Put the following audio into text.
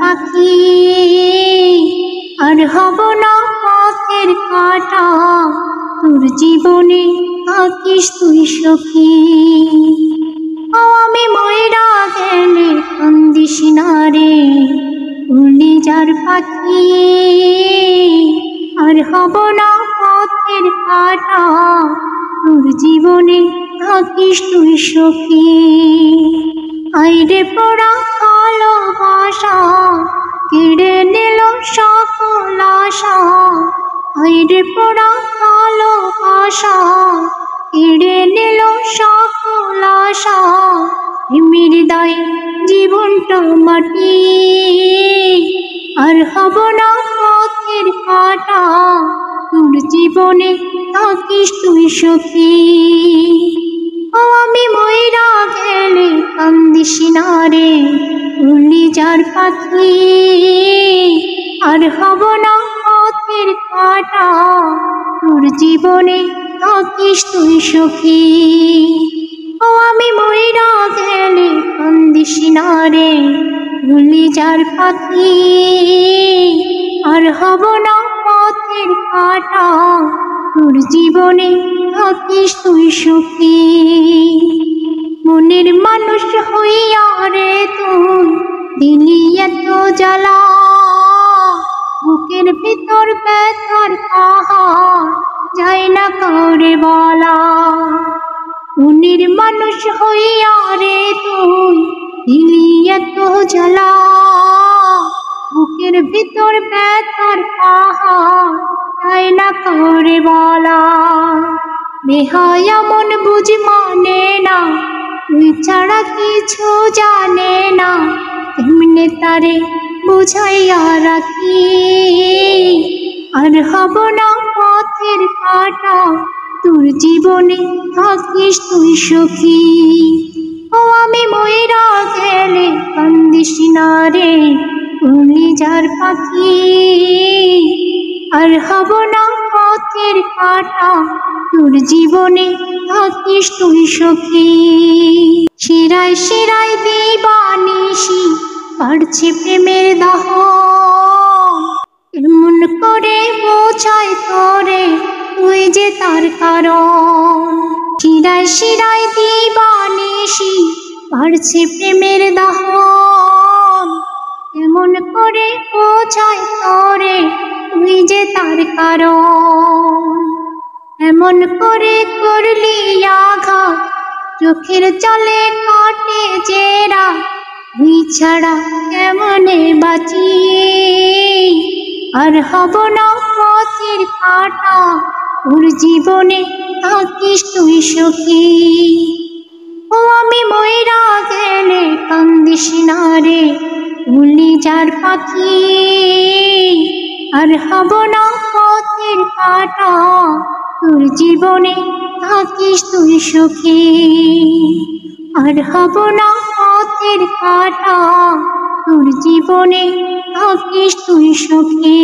পাখি আর হব না পথের কাঁটা, তোর জীবনে থাকিস তুই সখী। ও আমি ময়রা গেলে কান্দিস না রে, উড়লি যার পাখি আর হব না পথের কাঁটা, তোর জীবনে থাকিস তুই সখী। আইরে পড়া ভালোবাসা কেড়ে নিল সকল আশা, আইরে পড়া ভালোবাসা কেড়ে নিল সকল আশা। হৃদয়ে জীবনটা মাটি আর হব না পথের কাঁটা, তোর জীবনে থাকিস তুই সখী। ও আমি ময়রা গেলে কান্দিস না রে, উড়লি যার পাখি আর হব না পথের কাঁটা, তোর জীবনে থাকিস তুই সখী। ও আমি ময়রা গেলে কান্দিস না রে, উড়লি যার পাখি আর হব না পথের কাঁটা, তোর জীবনে থাকিস তুই সখী। মনের মানুষ হইয়া রে তুই দিলি এত জ্বালা, বুকের ভিতর ব্যথার পাহাড় যায় না কাউরে বলা। মনের মানুষ হইয়া রে তুই দিলি এত জ্বালা, বুকের ভিতর ব্যথার পাহাড় যায় না কাউরে বলা। বেহায়া মন বুঝ মানে না, তুই ছাড়া কিছু জানে না, কেমনে তারে বুঝাইয়া রাখি আর হব না পথের কাঁটা, তোর জীবনে থাকিস তুই সখী। ও আমি ময়রা গেলে কান্দিস না রে, উড়লি যার পাখি আর হব না পথের কাঁটা, তোর জীবনে থাকিস তুই সখী। শিরায় শিরায় দিবানিশি বাড়ছে প্রেমের দাহ, এমন করে বোঝায় তোরে তুই যে তার কারণ। শিরায় শিরায় দিবানিশি বাড়ছে প্রেমের দাহ, এমন করে বোঝায় তোরে তুই যে তার কারণ। এমন করে করলি আঘাত চোখের জলে কাটে জেরা, তুই ছাড়া কেমনে বাঁচি আর হব না পথের কাঁটা, তোর জীবনে থাকিস তুই সখী। ও আমি ময়রা গেলে কান্দিস না রে, উড়লি যার পাখি আর হব না পথের কাঁটা, তোর জীবনে থাকিস তুই সখী। আর হব না পথের কাঁটা, তোর জীবনে থাকিস তুই সখী।